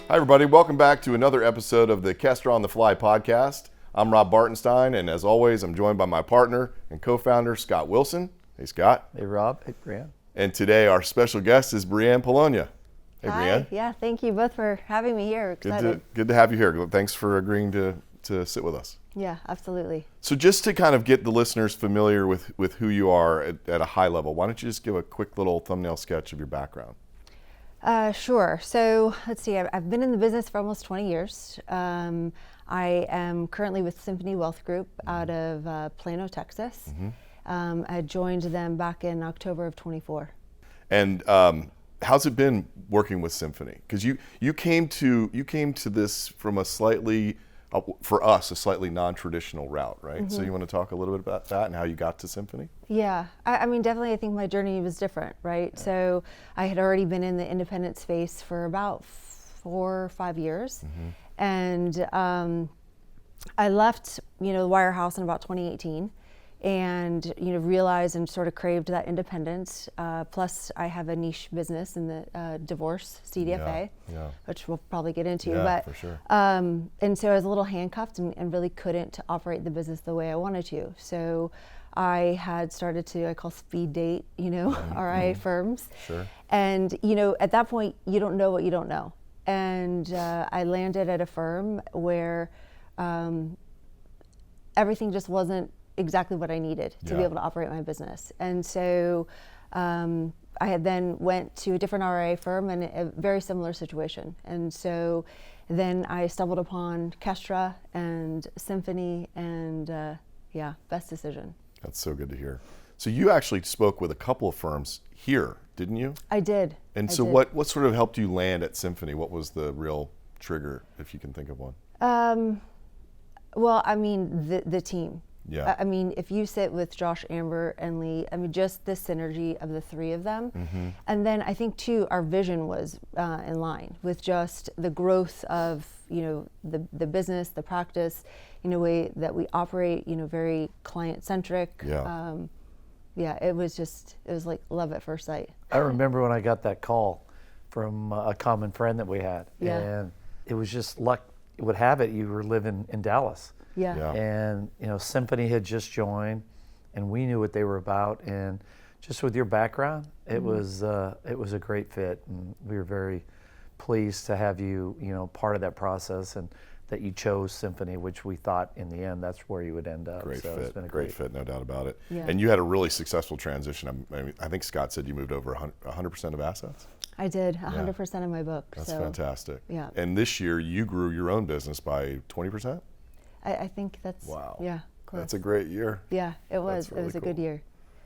Hi, everybody. Welcome back to another episode of the Kestra on the Fly podcast. I'm Rob Bartenstein, and as always, I'm joined by my partner and co-founder, Scott Wilson. Hey, Scott. Hey, Rob. Hey, Brianne. And today, our special guest is Brianne Polonia. Hey, Hi. Brianne. Yeah, thank you both for having me here. Excited. Good to have you here. Thanks for agreeing to sit with us. Yeah, absolutely. So just to kind of get the listeners familiar with who you are at a high level, why don't you just give a quick little thumbnail sketch of your background? Sure. So let's see. I've been in the business for almost 20 years. I am currently with Symphony Wealth Group out of Plano, Texas. Mm-hmm. I joined them back in October of 24. And how's it been working with Symphony? Because you came to this from a slightly, for us, a slightly non-traditional route, right? Mm-hmm. So you want to talk a little bit about that and how you got to Symphony? Yeah, I mean, definitely I think my journey was different, right? Yeah. So I had already been in the independent space for about 4 or 5 years. Mm-hmm. And I left, the wirehouse in about 2018 and, realized and sort of craved that independence. Plus I have a niche business in the divorce CDFA, which we'll probably get into. Yeah, but, for sure. And so I was a little handcuffed and really couldn't operate the business the way I wanted to. So I had started to, I call speed date, RIA firms. Sure. And, at that point, you don't know what you don't know. And I landed at a firm where everything just wasn't exactly what I needed to be able to operate my business. And so I had then went to a different RIA firm in a very similar situation. And so then I stumbled upon Kestra and Symphony and best decision. That's so good to hear. So you actually spoke with a couple of firms here, didn't you? I did. And so what sort of helped you land at Symphony? What was the real trigger, if you can think of one? Well, I mean, the team. Yeah. I mean, if you sit with Josh, Amber, and Lee, I mean, just the synergy of the three of them. Mm-hmm. And then I think, too, our vision was in line with just the growth of, the business, the practice, way that we operate, very client-centric. Yeah. It was like love at first sight. I remember when I got that call from a common friend that we had. Yeah. And it was just luck would have it, you were living in Dallas. Yeah. And, Symphony had just joined, and we knew what they were about. And just with your background, it was a great fit. And we were very pleased to have you, part of that process, and that you chose Symphony, which we thought in the end that's where you would end up. Great fit. It's been a great fit, no doubt about it. Yeah. And you had a really successful transition. I think Scott said you moved over 100% of assets. I did, 100% of my book. That's fantastic. Yeah. And this year you grew your own business by 20%? I think that's, wow. Yeah, close. That's a great year. Yeah, it was. Really it was a cool. good year,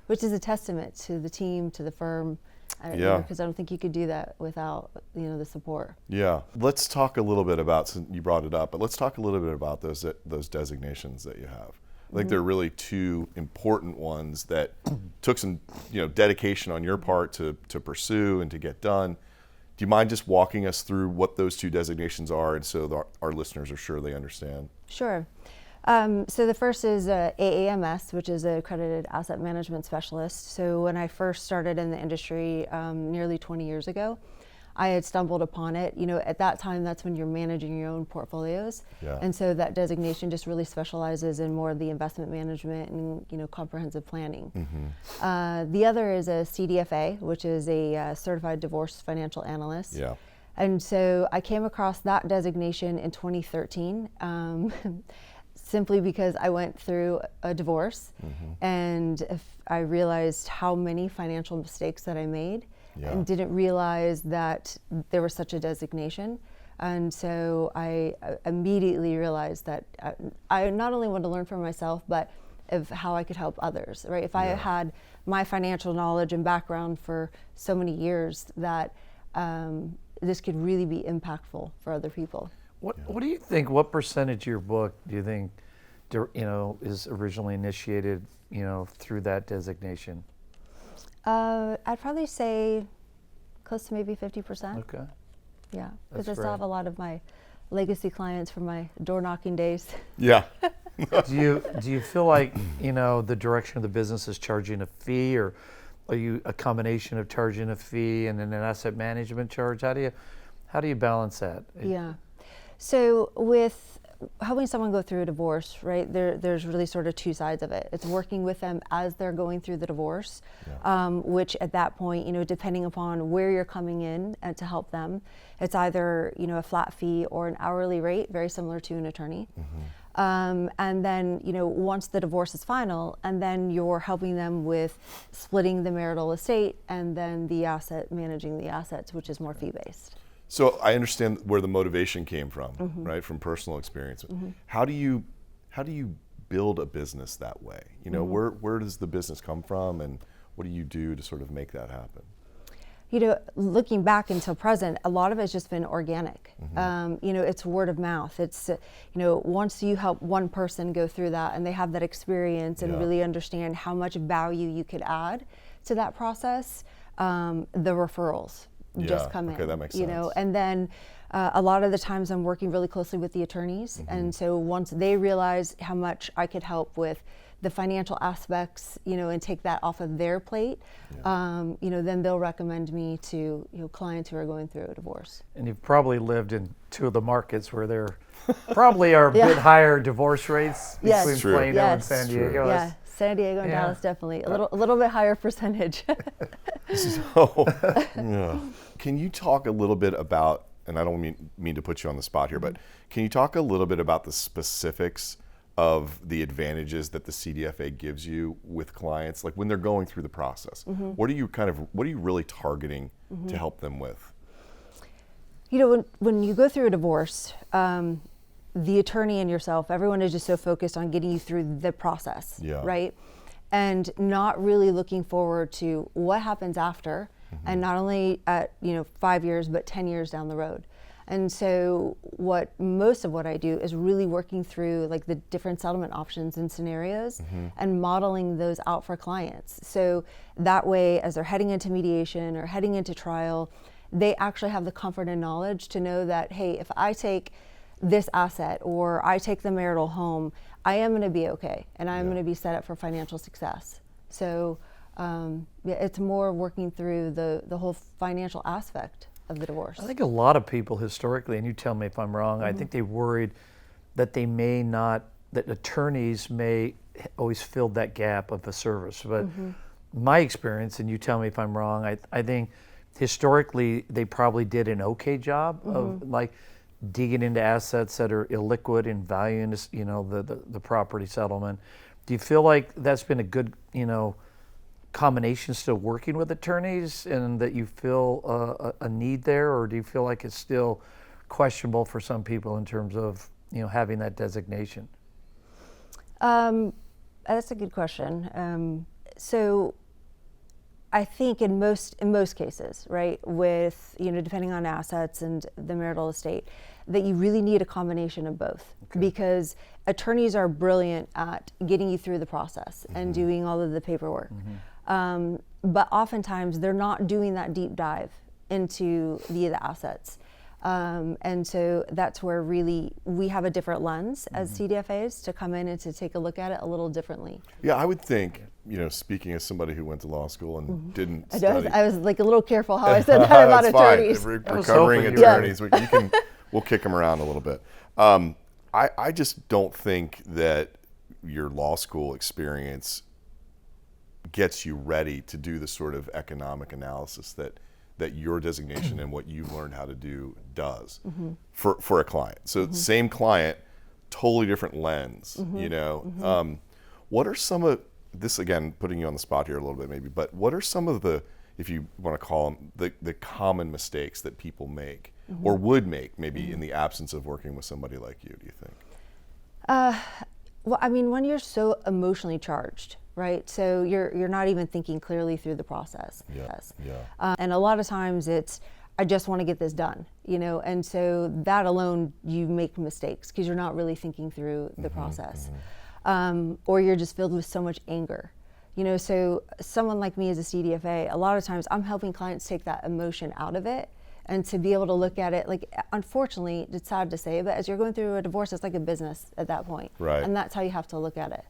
which is a testament to the team, to the firm. Because I don't think you could do that without, the support. Yeah. Let's talk a little bit about, since you brought it up, but let's talk a little bit about those designations that you have. I think they're really two important ones that took some, dedication on your part to pursue and to get done. Do you mind just walking us through what those two designations are, and so our listeners are sure they understand? Sure. So the first is AAMS, which is an accredited asset management specialist. So when I first started in the industry nearly 20 years ago, I had stumbled upon it. At that time, that's when you're managing your own portfolios. Yeah. And so that designation just really specializes in more of the investment management and, comprehensive planning. Mm-hmm. The other is a CDFA, which is a certified divorce financial analyst. Yeah. And so I came across that designation in 2013. Simply because I went through a divorce, and I realized how many financial mistakes that I made, and didn't realize that there was such a designation. And so I immediately realized that I not only wanted to learn for myself, but of how I could help others, right? If I had my financial knowledge and background for so many years, that this could really be impactful for other people. What do you think? What percentage of your book do you think, is originally initiated, through that designation? I'd probably say close to maybe 50%. Okay. Yeah, because That's I still have a lot of my legacy clients from my door knocking days. Yeah. Do you feel like, the direction of the business is charging a fee, or are you a combination of charging a fee and then an asset management charge? How do you balance that? Yeah. So with helping someone go through a divorce, right, there's really sort of two sides of it. It's working with them as they're going through the divorce, which at that point, you know, depending upon where you're coming in and to help them, it's either, you know, a flat fee or an hourly rate, very similar to an attorney. And then, you know, once the divorce is final, and then you're helping them with splitting the marital estate and then the managing the assets, which is more fee-based. So I understand where the motivation came from, right? From personal experience. How do you build a business that way? You know, where does the business come from, and what do you do to sort of make that happen? You know, looking back until present, a lot of it's just been organic. You know, it's word of mouth. It's, you know, once you help one person go through that and they have that experience and really understand how much value you could add to that process, the referrals just come in. Okay, that makes you sense. know, and then a lot of the times I'm working really closely with the attorneys, and so once they realize how much I could help with the financial aspects, you know, and take that off of their plate, you know, then they'll recommend me to, you know, clients who are going through a divorce. And you've probably lived in two of the markets where there probably are a bit higher divorce rates between True. Plano and San Diego. Yeah, San Diego and Dallas definitely a little bit higher percentage. So, can you talk a little bit about, and I don't mean to put you on the spot here, but can you talk a little bit about the specifics of the advantages that the CDFA gives you with clients, like when they're going through the process? What are you really targeting to help them with? You know, when you go through a divorce, the attorney and yourself, everyone is just so focused on getting you through the process, right? And not really looking forward to what happens after, and not only at, you know, 5 years, but 10 years down the road. And so most of what I do is really working through like the different settlement options and scenarios and modeling those out for clients. So that way, as they're heading into mediation or heading into trial, they actually have the comfort and knowledge to know that, hey, if I take this asset or I take the marital home, I am going to be okay, and I'm going to be set up for financial success. So it's more working through the whole financial aspect of the divorce. I think a lot of people historically, and you tell me if I'm wrong, I think they worried that that attorneys may always fill that gap of a service. But my experience, and you tell me if I'm wrong, I think historically they probably did an okay job of like digging into assets that are illiquid in value into, you know, the property settlement. Do you feel like that's been a good, you know, combination still working with attorneys, and that you feel a need there, or do you feel like it's still questionable for some people in terms of, you know, having that designation? That's a good question. So I think in most cases, right, with, you know, depending on assets and the marital estate, that you really need a combination of both, because attorneys are brilliant at getting you through the process and doing all of the paperwork. But oftentimes they're not doing that deep dive into the assets. And so that's where really we have a different lens as CDFAs to come in and to take a look at it a little differently. Yeah, I would think, you know, speaking as somebody who went to law school and didn't study. I was like a little careful how I said that about attorneys. Recovering attorneys, we'll kick them around a little bit. I just don't think that your law school experience gets you ready to do the sort of economic analysis that your designation and what you've learned how to do does for a client. So same client, totally different lens, you know. What are some of this, again, putting you on the spot here a little bit maybe, but what are some of the, if you want to call them, the common mistakes that people make or would make maybe in the absence of working with somebody like you, do you think? Well, I mean, when you're so emotionally charged, right? So you're not even thinking clearly through the process. And a lot of times it's, I just want to get this done, you know, and so that alone, you make mistakes because you're not really thinking through the process. Or you're just filled with so much anger, you know. So someone like me as a CDFA, a lot of times I'm helping clients take that emotion out of it and to be able to look at it, like, unfortunately, it's sad to say, but as you're going through a divorce, it's like a business at that point. Right. And that's how you have to look at it.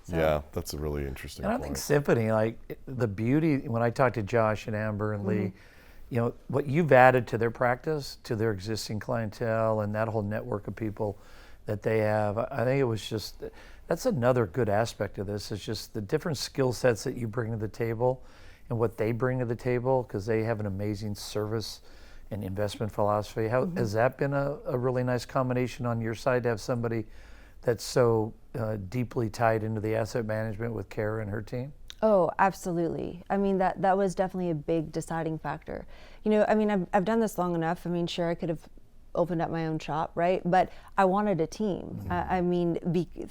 So. Yeah, that's a really interesting point. And I think symphony, like the beauty, when I talk to Josh and Amber and Lee, what you've added to their practice, to their existing clientele, and that whole network of people that they have. I think it was just, that's another good aspect of this, is just the different skill sets that you bring to the table and what they bring to the table, because they have an amazing service and investment philosophy. How has that been a really nice combination on your side, to have somebody that's so deeply tied into the asset management with Kara and her team? Oh, absolutely. I mean, that was definitely a big deciding factor. I mean, I've done this long enough. I mean, sure, I could have opened up my own shop, right? But I wanted a team. I mean,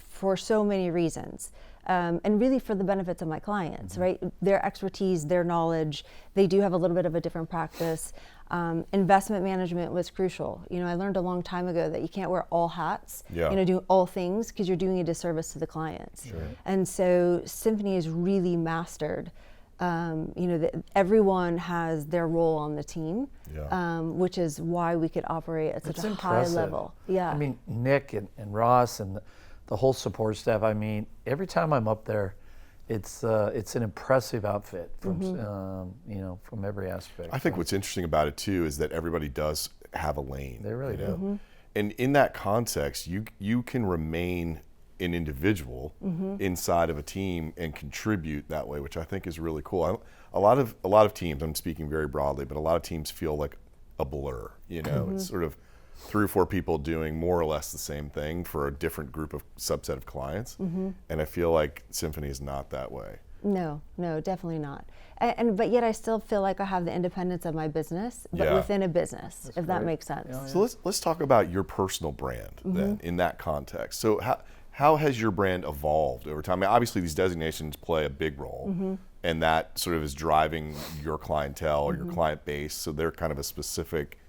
for so many reasons. And really for the benefits of my clients, right? Their expertise, their knowledge, they do have a little bit of a different practice. Investment management was crucial. I learned a long time ago that you can't wear all hats, do all things, because you're doing a disservice to the clients. Sure. And so Symphony is really mastered. That everyone has their role on the team, which is why we could operate at such a high level. Yeah. I mean, Nick and Ross and the whole support staff. I mean, every time I'm up there, it's an impressive outfit from from every aspect. I think what's interesting about it too is that everybody does have a lane. They really do. And in that context, you can remain an individual inside of a team and contribute that way, which I think is really cool. A lot of teams, I'm speaking very broadly, but a lot of teams feel like a blur. It's sort of 3 or 4 people doing more or less the same thing for a different group of subset of clients. And I feel like Symphony is not that way. No, definitely not. But yet I still feel like I have the independence of my business, but within a business, if that makes sense. Yeah, So let's talk about your personal brand then in that context. So how has your brand evolved over time? I mean, obviously these designations play a big role, and that sort of is driving your clientele or your client base. So they're kind of a specific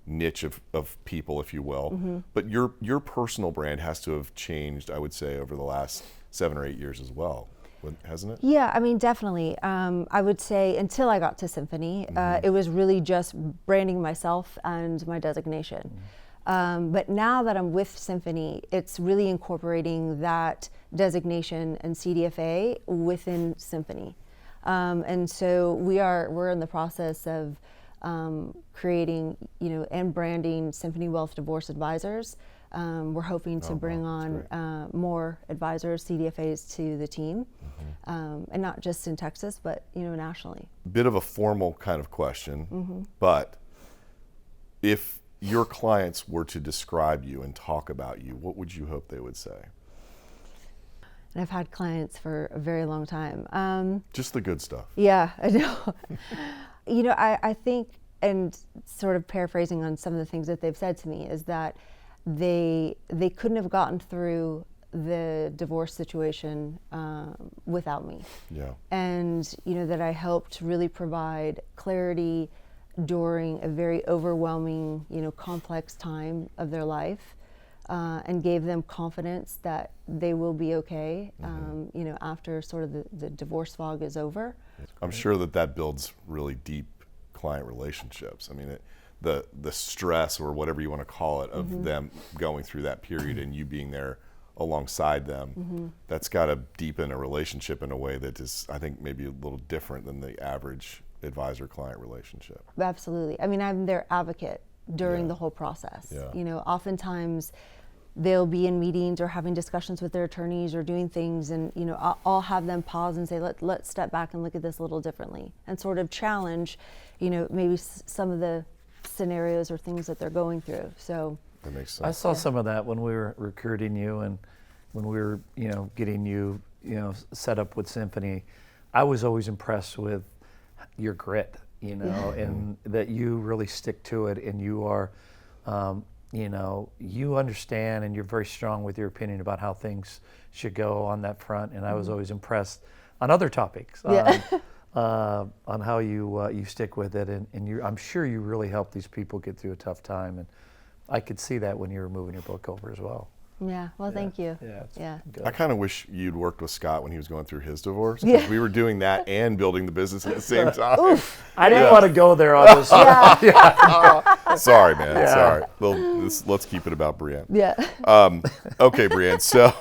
niche of people, if you will. But your personal brand has to have changed, I would say, over the last 7 or 8 years as well, hasn't it? Yeah, I mean, definitely. I would say until I got to Symphony, it was really just branding myself and my designation. But now that I'm with Symphony, it's really incorporating that designation and CDFA within Symphony. And so we're in the process of creating, and branding Symphony Wealth Divorce Advisors. We're hoping to bring on more advisors, CDFAs, to the team, and not just in Texas, but nationally. Bit of a formal kind of question, but if your clients were to describe you and talk about you, what would you hope they would say? And I've had clients for a very long time. Just the good stuff. Yeah, I know. I think, and sort of paraphrasing on some of the things that they've said to me, is that they couldn't have gotten through the divorce situation without me. Yeah. And that I helped really provide clarity during a very overwhelming, complex time of their life, and gave them confidence that they will be okay, after sort of the divorce fog is over. I'm sure that builds really deep client relationships. I mean, the stress, or whatever you want to call it, of them going through that period and you being there alongside them, that's got to deepen a relationship in a way that is, I think, maybe a little different than the average advisor-client relationship. Absolutely. I mean, I'm their advocate during the whole process. Yeah. Oftentimes they'll be in meetings or having discussions with their attorneys or doing things, and I'll have them pause and say, let's step back and look at this a little differently, and sort of challenge maybe some of the scenarios or things that they're going through. So that makes sense. I saw some of that when we were recruiting you, and when we were getting you set up with Symphony. I was always impressed with your grit, and that you really stick to it, and you are you understand, and you're very strong with your opinion about how things should go on that front. And I was always impressed on other topics, on how you stick with it, and I'm sure you really help these people get through a tough time. And I could see that when you were moving your book over as well. Yeah, well, thank you. Yeah. Good. I kind of wish you'd worked with Scott when he was going through his divorce, because we were doing that and building the business at the same time. I didn't want to go there on this. Sorry, man. Sorry. Well, let's keep it about Brianne. Yeah. Okay, Brianne. So,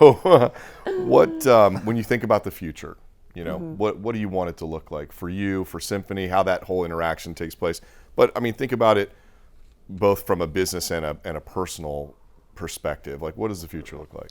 what when you think about the future, what do you want it to look like for you, for Symphony? How that whole interaction takes place, But I mean, think about it both from a business and a personal perspective. Like, what does the future look like?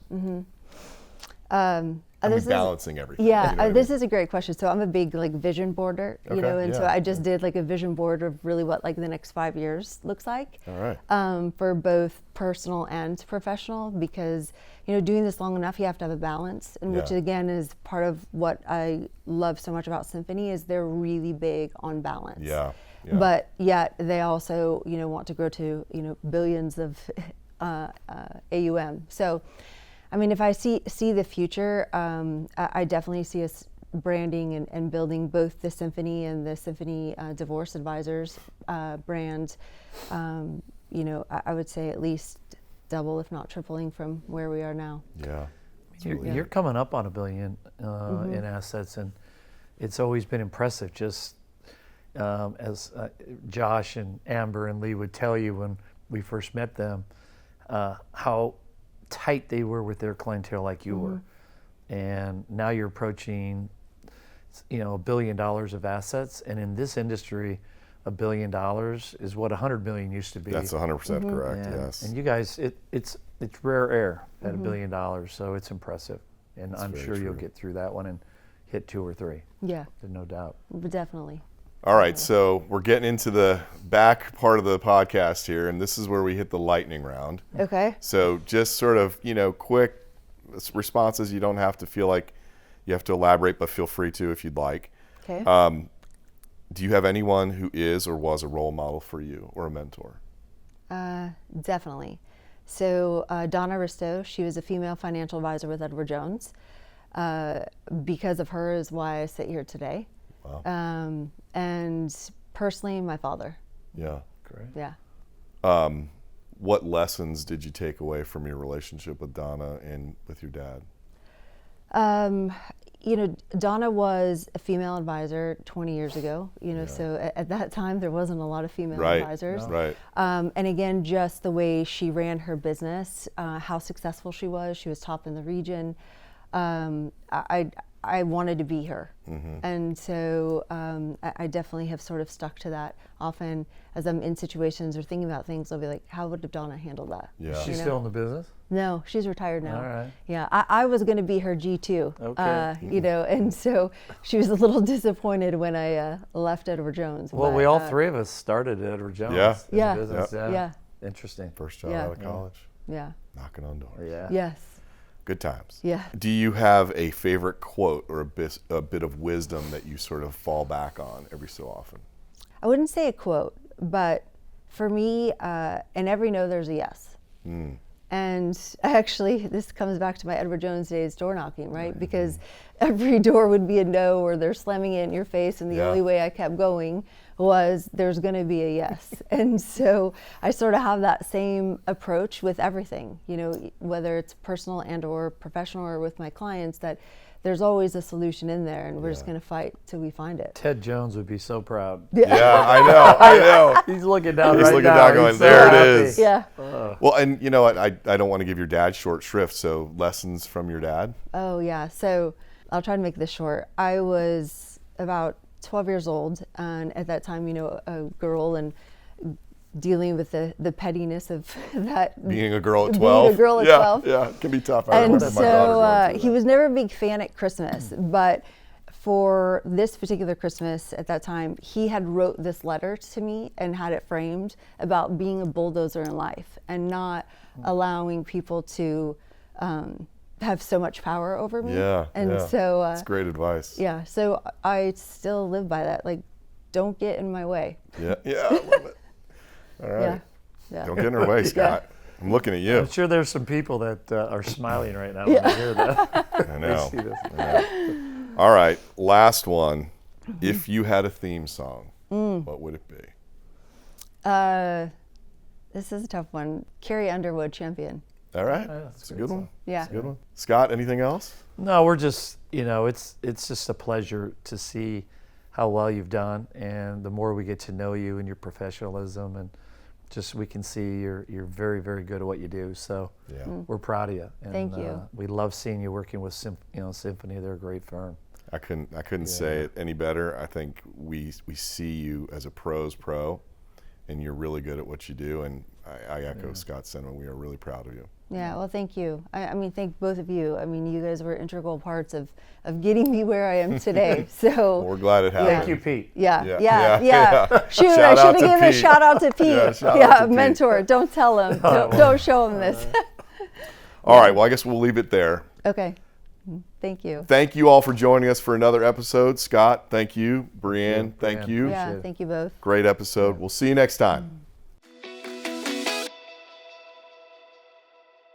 Balancing everything. Yeah, You know what I this mean? is a great question. So I'm a big vision boarder, Okay, and so yeah, I just did a vision board of really what the next 5 years looks like. All right. For both personal and professional, because doing this long enough, you have to have a balance, and which Yeah. again is part of what I love so much about Symphony is they're really big on balance. Yeah. But yet they also want to grow to billions of AUM. So I mean, if I see the future, I definitely see us branding and building both the Symphony and the Symphony Divorce Advisors brand. I would say at least double, if not tripling, from where we are now. Yeah. You're coming up on $1 billion in assets, and it's always been impressive. Just as Josh and Amber and Lee would tell you when we first met them, how tight they were with their clientele, like you were, and now you're approaching, $1 billion of assets, and in this industry, $1 billion is what 100 million used to be. That's 100% correct. And, Yes. and you guys, it's rare air at $1 billion, so it's impressive, and I'm very sure you'll true. get through that one and hit 2 or 3. Yeah, There's no doubt. but definitely. All right, so we're getting into the back part of the podcast here, and this is where we hit the lightning round. Okay. So just sort of, quick responses. You don't have to feel like you have to elaborate, but feel free to if you'd like. Okay. Do you have anyone who is or was a role model for you or a mentor? Definitely. So Donna Risto, she was a female financial advisor with Edward Jones. Because of her is why I sit here today. Wow. And personally, my father. Yeah. Great. Yeah. What lessons did you take away from your relationship with Donna and with your dad? Donna was a female advisor 20 years ago, so at that time there wasn't a lot of female advisors. No. Right. And again, just the way she ran her business, how successful she was top in the region. I wanted to be her. And so I definitely have sort of stuck to that. Often as I'm in situations or thinking about things, I'll be like, how would Donna handle that? Yeah. She's still in the business? No, she's retired now. All right. Yeah, I was going to be her G2. Okay. And so she was a little disappointed when I left Edward Jones. Well, but, we all three of us started at Edward Jones. Yeah. in Yeah. the business. Yeah. Interesting. First job Yeah. out of college, Yeah. knocking on doors. Yeah. Yes. Good times. Yeah. Do you have a favorite quote or a bit of wisdom that you sort of fall back on every so often? I wouldn't say a quote, but for me, in every no, there's a yes. And actually, this comes back to my Edward Jones days door knocking, right? Because every door would be a no, or they're slamming it in your face, and the only way I kept going was there's going to be a yes. And so I sort of have that same approach with everything, whether it's personal and or professional or with my clients, that there's always a solution in there, and we're just going to fight till we find it. Ted Jones would be so proud. Yeah, I know. He's looking down He's right looking now. down going, He's so "There it happy." is. Yeah. Well, and you know what? I don't want to give your dad short shrift, so lessons from your dad? Oh, yeah. So I'll try to make this short. I was about 12 years old, and at that time, a girl, and dealing with the pettiness of that. Being a girl at 12? Being a girl at 12. Yeah, it can be tough. I And remember my daughter so going through he that. was never a big fan at Christmas, but for this particular Christmas at that time, he had wrote this letter to me and had it framed about being a bulldozer in life and not allowing people to have so much power over me. Yeah, And yeah. so That's great advice. yeah, so I still live by that. Like, don't get in my way. Yeah, I love it. All right. Yeah. Yeah. Don't get in her way, Scott. I'm looking at you. I'm sure there's some people that are smiling right now when they hear that. I know. See this. I know. All right, last one. If you had a theme song, what would it be? This is a tough one. Carrie Underwood, Champion. All right, that's it's a a good good one. Yeah. It's a good one. Scott, anything else? No, we're just, it's just a pleasure to see how well you've done, and the more we get to know you and your professionalism, and just we can see you're very, very good at what you do. So Yeah. we're proud of you. And, Thank you. We love seeing you working with Symphony. They're a great firm. I couldn't say it any better. I think we see you as a pro's pro, and you're really good at what you do. And I echo Scott's sentiment. We are really proud of you. Yeah, well, thank you. I mean, thank both of you. I mean, you guys were integral parts of getting me where I am today. So We're glad it happened. Thank you, Pete. Yeah. Shoot, Shout I out should have to given a Pete. shout out to Pete. Yeah, shout out to Pete. Mentor. Don't tell him. Don't show him this. All right, well, I guess we'll leave it there. Okay. Thank you. Thank you all for joining us for another episode. Scott, thank you. Brianne, thank you. Yeah, thank you both. Great episode. We'll see you next time.